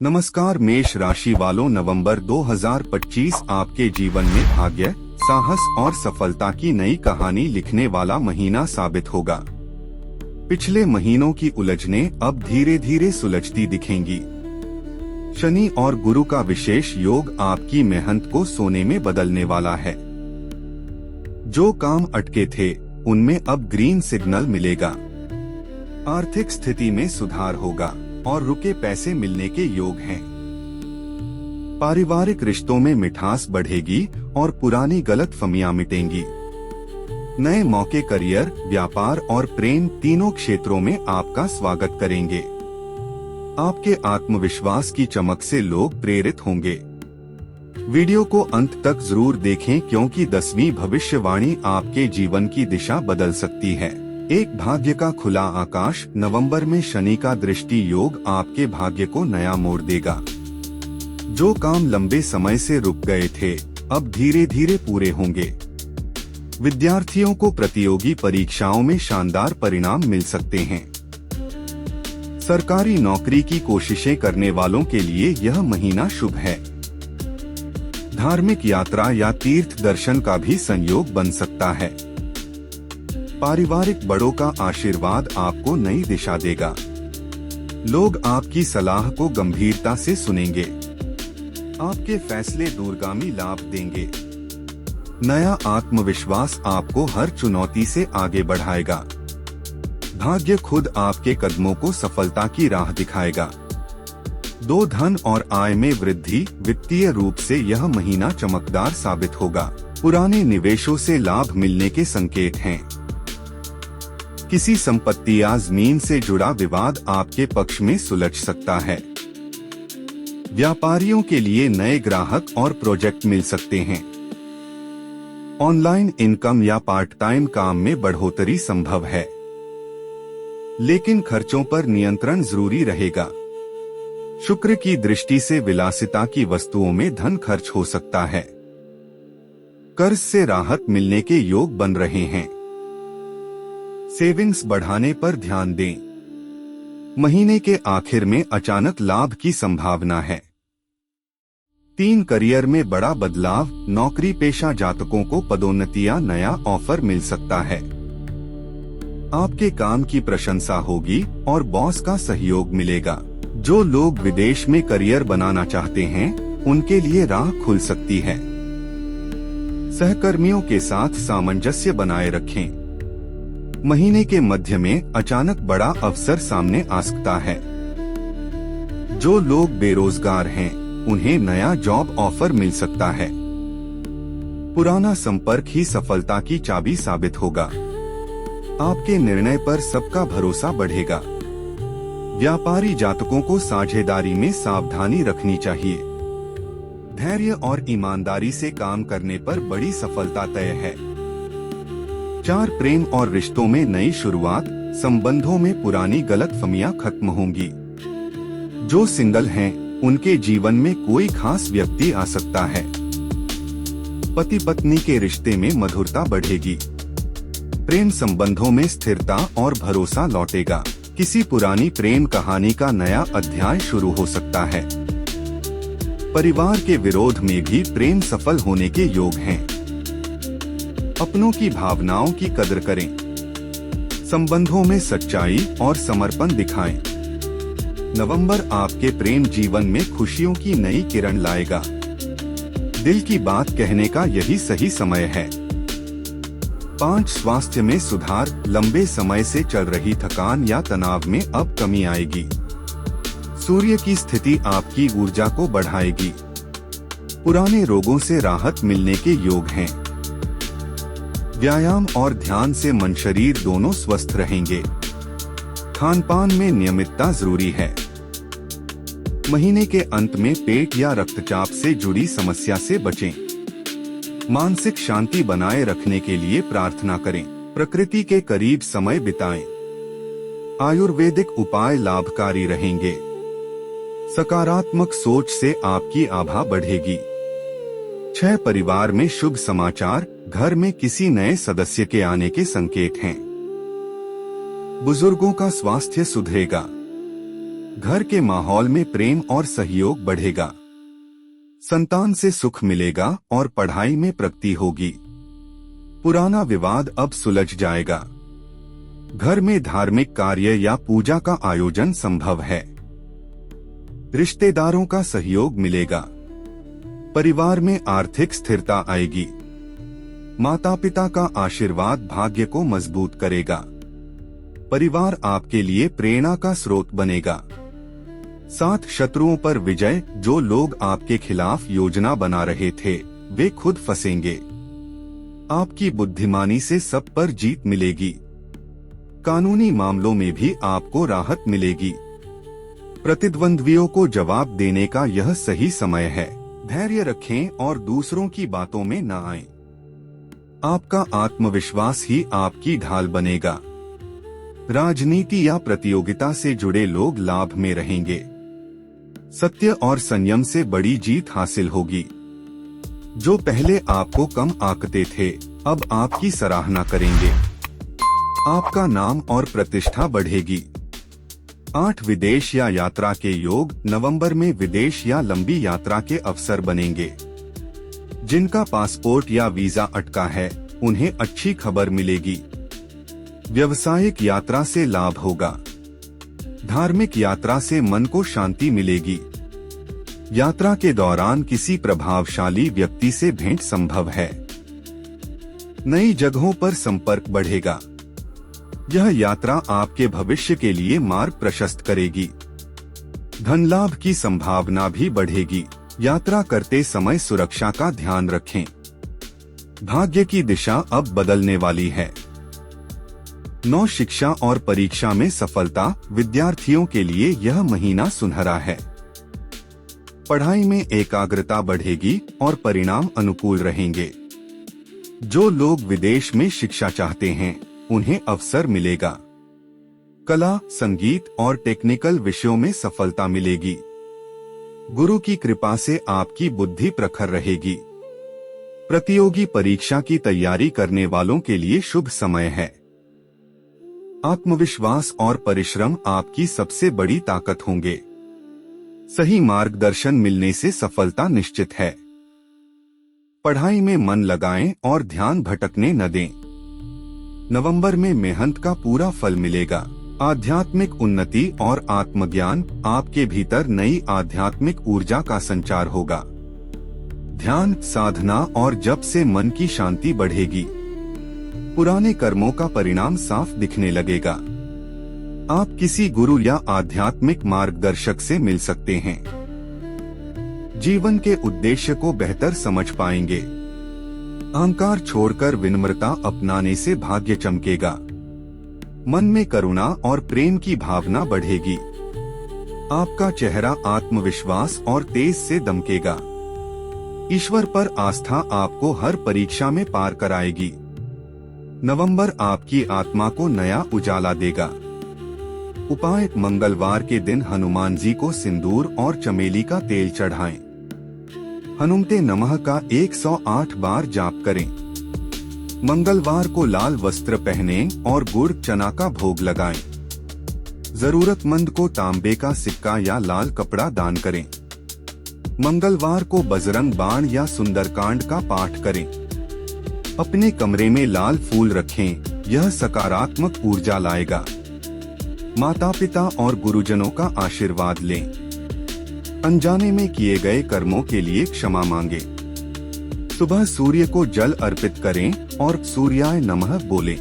नमस्कार मेष राशि वालों, नवंबर 2025 आपके जीवन में भाग्य, साहस और सफलता की नई कहानी लिखने वाला महीना साबित होगा। पिछले महीनों की उलझनें अब धीरे धीरे सुलझती दिखेंगी। शनि और गुरु का विशेष योग आपकी मेहनत को सोने में बदलने वाला है। जो काम अटके थे उनमें अब ग्रीन सिग्नल मिलेगा। आर्थिक स्थिति में सुधार होगा और रुके पैसे मिलने के योग हैं। पारिवारिक रिश्तों में मिठास बढ़ेगी और पुरानी गलतफहमियां मिटेंगी। नए मौके करियर, व्यापार और प्रेम तीनों क्षेत्रों में आपका स्वागत करेंगे। आपके आत्मविश्वास की चमक से लोग प्रेरित होंगे। वीडियो को अंत तक जरूर देखें क्योंकि 10वीं भविष्यवाणी आपके जीवन की दिशा बदल सकती है। एक भाग्य का खुला आकाश, नवंबर में शनि का दृष्टि योग आपके भाग्य को नया मोड़ देगा। जो काम लंबे समय से रुक गए थे अब धीरे धीरे पूरे होंगे। विद्यार्थियों को प्रतियोगी परीक्षाओं में शानदार परिणाम मिल सकते हैं। सरकारी नौकरी की कोशिशें करने वालों के लिए यह महीना शुभ है। धार्मिक यात्रा या तीर्थ दर्शन का भी संयोग बन सकता है। पारिवारिक बड़ों का आशीर्वाद आपको नई दिशा देगा। लोग आपकी सलाह को गंभीरता से सुनेंगे। आपके फैसले दूरगामी लाभ देंगे। नया आत्मविश्वास आपको हर चुनौती से आगे बढ़ाएगा। भाग्य खुद आपके कदमों को सफलता की राह दिखाएगा। दो धन और आय में वृद्धि, वित्तीय रूप से यह महीना चमकदार साबित होगा। पुराने निवेशों से लाभ मिलने के संकेत हैं। किसी संपत्ति या जमीन से जुड़ा विवाद आपके पक्ष में सुलझ सकता है। व्यापारियों के लिए नए ग्राहक और प्रोजेक्ट मिल सकते हैं। ऑनलाइन इनकम या पार्ट टाइम काम में बढ़ोतरी संभव है, लेकिन खर्चों पर नियंत्रण जरूरी रहेगा। शुक्र की दृष्टि से विलासिता की वस्तुओं में धन खर्च हो सकता है। कर्ज से राहत मिलने के योग बन रहे हैं। सेविंग्स बढ़ाने पर ध्यान दें। महीने के आखिर में अचानक लाभ की संभावना है। 3 करियर में बड़ा बदलाव, नौकरी पेशा जातकों को पदोन्नति या नया ऑफर मिल सकता है। आपके काम की प्रशंसा होगी और बॉस का सहयोग मिलेगा। जो लोग विदेश में करियर बनाना चाहते हैं उनके लिए राह खुल सकती है। सहकर्मियों के साथ सामंजस्य बनाए रखें। महीने के मध्य में अचानक बड़ा अवसर सामने आ सकता है। जो लोग बेरोजगार हैं उन्हें नया जॉब ऑफर मिल सकता है। पुराना संपर्क ही सफलता की चाबी साबित होगा। आपके निर्णय पर सबका भरोसा बढ़ेगा। व्यापारी जातकों को साझेदारी में सावधानी रखनी चाहिए। धैर्य और ईमानदारी से काम करने पर बड़ी सफलता तय है। 4 प्रेम और रिश्तों में नई शुरुआत, संबंधों में पुरानी गलतफहमियां खत्म होंगी। जो सिंगल हैं उनके जीवन में कोई खास व्यक्ति आ सकता है। पति पत्नी के रिश्ते में मधुरता बढ़ेगी। प्रेम संबंधों में स्थिरता और भरोसा लौटेगा। किसी पुरानी प्रेम कहानी का नया अध्याय शुरू हो सकता है। परिवार के विरोध में भी प्रेम सफल होने के योग हैं। अपनों की भावनाओं की कदर करें। संबंधों में सच्चाई और समर्पण दिखाएं। नवंबर आपके प्रेम जीवन में खुशियों की नई किरण लाएगा। दिल की बात कहने का यही सही समय है। 5 स्वास्थ्य में सुधार, लंबे समय से चल रही थकान या तनाव में अब कमी आएगी। सूर्य की स्थिति आपकी ऊर्जा को बढ़ाएगी। पुराने रोगों से राहत मिलने के योग हैं। व्यायाम और ध्यान से मन शरीर दोनों स्वस्थ रहेंगे। खान पान में नियमितता जरूरी है। महीने के अंत में पेट या रक्तचाप से जुड़ी समस्या से बचें। मानसिक शांति बनाए रखने के लिए प्रार्थना करें। प्रकृति के करीब समय बिताएं। आयुर्वेदिक उपाय लाभकारी रहेंगे। सकारात्मक सोच से आपकी आभा बढ़ेगी। 6 परिवार में शुभ समाचार, घर में किसी नए सदस्य के आने के संकेत हैं। बुजुर्गों का स्वास्थ्य सुधरेगा। घर के माहौल में प्रेम और सहयोग बढ़ेगा। संतान से सुख मिलेगा और पढ़ाई में प्रगति होगी। पुराना विवाद अब सुलझ जाएगा। घर में धार्मिक कार्य या पूजा का आयोजन संभव है। रिश्तेदारों का सहयोग मिलेगा। परिवार में आर्थिक स्थिरता आएगी। माता पिता का आशीर्वाद भाग्य को मजबूत करेगा। परिवार आपके लिए प्रेरणा का स्रोत बनेगा। साथ शत्रुओं पर विजय। जो लोग आपके खिलाफ योजना बना रहे थे वे खुद फंसेंगे। आपकी बुद्धिमानी से सब पर जीत मिलेगी। कानूनी मामलों में भी आपको राहत मिलेगी। प्रतिद्वंद्वियों को जवाब देने का यह सही समय है। धैर्य रखें और दूसरों की बातों में न आएं। आपका आत्मविश्वास ही आपकी ढाल बनेगा। राजनीति या प्रतियोगिता से जुड़े लोग लाभ में रहेंगे। सत्य और संयम से बड़ी जीत हासिल होगी। जो पहले आपको कम आंकते थे अब आपकी सराहना करेंगे। आपका नाम और प्रतिष्ठा बढ़ेगी। 8 विदेश या यात्रा के योग। नवंबर में विदेश या लंबी यात्रा के अवसर बनेंगे। जिनका पासपोर्ट या वीजा अटका है उन्हें अच्छी खबर मिलेगी। व्यावसायिक यात्रा से लाभ होगा। धार्मिक यात्रा से मन को शांति मिलेगी। यात्रा के दौरान किसी प्रभावशाली व्यक्ति से भेंट संभव है। नई जगहों पर संपर्क बढ़ेगा। यह यात्रा आपके भविष्य के लिए मार्ग प्रशस्त करेगी। धन लाभ की संभावना भी बढ़ेगी। यात्रा करते समय सुरक्षा का ध्यान रखें। भाग्य की दिशा अब बदलने वाली है। 9 शिक्षा और परीक्षा में सफलता। विद्यार्थियों के लिए यह महीना सुनहरा है। पढ़ाई में एकाग्रता बढ़ेगी और परिणाम अनुकूल रहेंगे। जो लोग विदेश में शिक्षा चाहते हैं उन्हें अवसर मिलेगा। कला, संगीत और टेक्निकल विषयों में सफलता मिलेगी। गुरु की कृपा से आपकी बुद्धि प्रखर रहेगी। प्रतियोगी परीक्षा की तैयारी करने वालों के लिए शुभ समय है। आत्मविश्वास और परिश्रम आपकी सबसे बड़ी ताकत होंगे। सही मार्गदर्शन मिलने से सफलता निश्चित है। पढ़ाई में मन लगाएं और ध्यान भटकने न दें। नवंबर में मेहनत का पूरा फल मिलेगा। आध्यात्मिक उन्नति और आत्मज्ञान। आपके भीतर नई आध्यात्मिक ऊर्जा का संचार होगा। ध्यान, साधना और जप से मन की शांति बढ़ेगी। पुराने कर्मों का परिणाम साफ दिखने लगेगा। आप किसी गुरु या आध्यात्मिक मार्गदर्शक से मिल सकते हैं। जीवन के उद्देश्य को बेहतर समझ पाएंगे। अहंकार छोड़कर विनम्रता अपनाने से भाग्य चमकेगा। मन में करुणा और प्रेम की भावना बढ़ेगी। आपका चेहरा आत्मविश्वास और तेज से दमकेगा। ईश्वर पर आस्था आपको हर परीक्षा में पार कराएगी। नवंबर आपकी आत्मा को नया उजाला देगा। उपाय: मंगलवार के दिन हनुमान जी को सिंदूर और चमेली का तेल चढ़ाएं। हनुमते नमः का 108 बार जाप करें। मंगलवार को लाल वस्त्र पहनें और गुड़ चना का भोग लगाएं। जरूरतमंद को तांबे का सिक्का या लाल कपड़ा दान करें। मंगलवार को बजरंग बाण या सुंदरकांड का पाठ करें। अपने कमरे में लाल फूल रखें, यह सकारात्मक ऊर्जा लाएगा। माता पिता और गुरुजनों का आशीर्वाद लें। अनजाने में किए गए कर्मों के लिए क्षमा मांगे। सुबह सूर्य को जल अर्पित करें और सूर्याय नमः बोलें।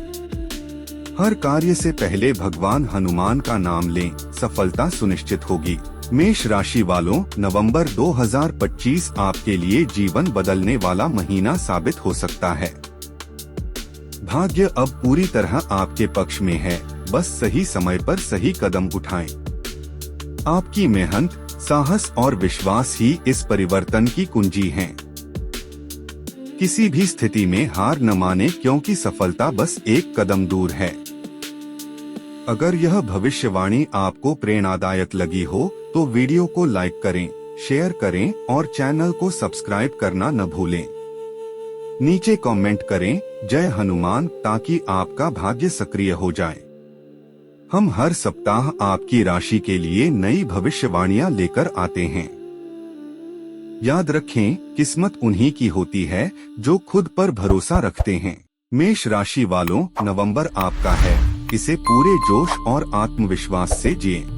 हर कार्य से पहले भगवान हनुमान का नाम लें, सफलता सुनिश्चित होगी। मेष राशि वालों, नवंबर 2025 आपके लिए जीवन बदलने वाला महीना साबित हो सकता है। भाग्य अब पूरी तरह आपके पक्ष में है, बस सही समय पर सही कदम उठाएं। आपकी मेहनत, साहस और विश्वास ही इस परिवर्तन की कुंजी हैं। किसी भी स्थिति में हार न माने, क्योंकि सफलता बस एक कदम दूर है। अगर यह भविष्यवाणी आपको प्रेरणादायक लगी हो तो वीडियो को लाइक करें, शेयर करें और चैनल को सब्सक्राइब करना न भूलें। नीचे कमेंट करें जय हनुमान, ताकि आपका भाग्य सक्रिय हो जाए। हम हर सप्ताह आपकी राशि के लिए नई भविष्यवाणियां लेकर आते हैं। याद रखें, किस्मत उन्हीं की होती है जो खुद पर भरोसा रखते हैं। मेष राशि वालों, नवंबर आपका है। इसे पूरे जोश और आत्मविश्वास से जिएं।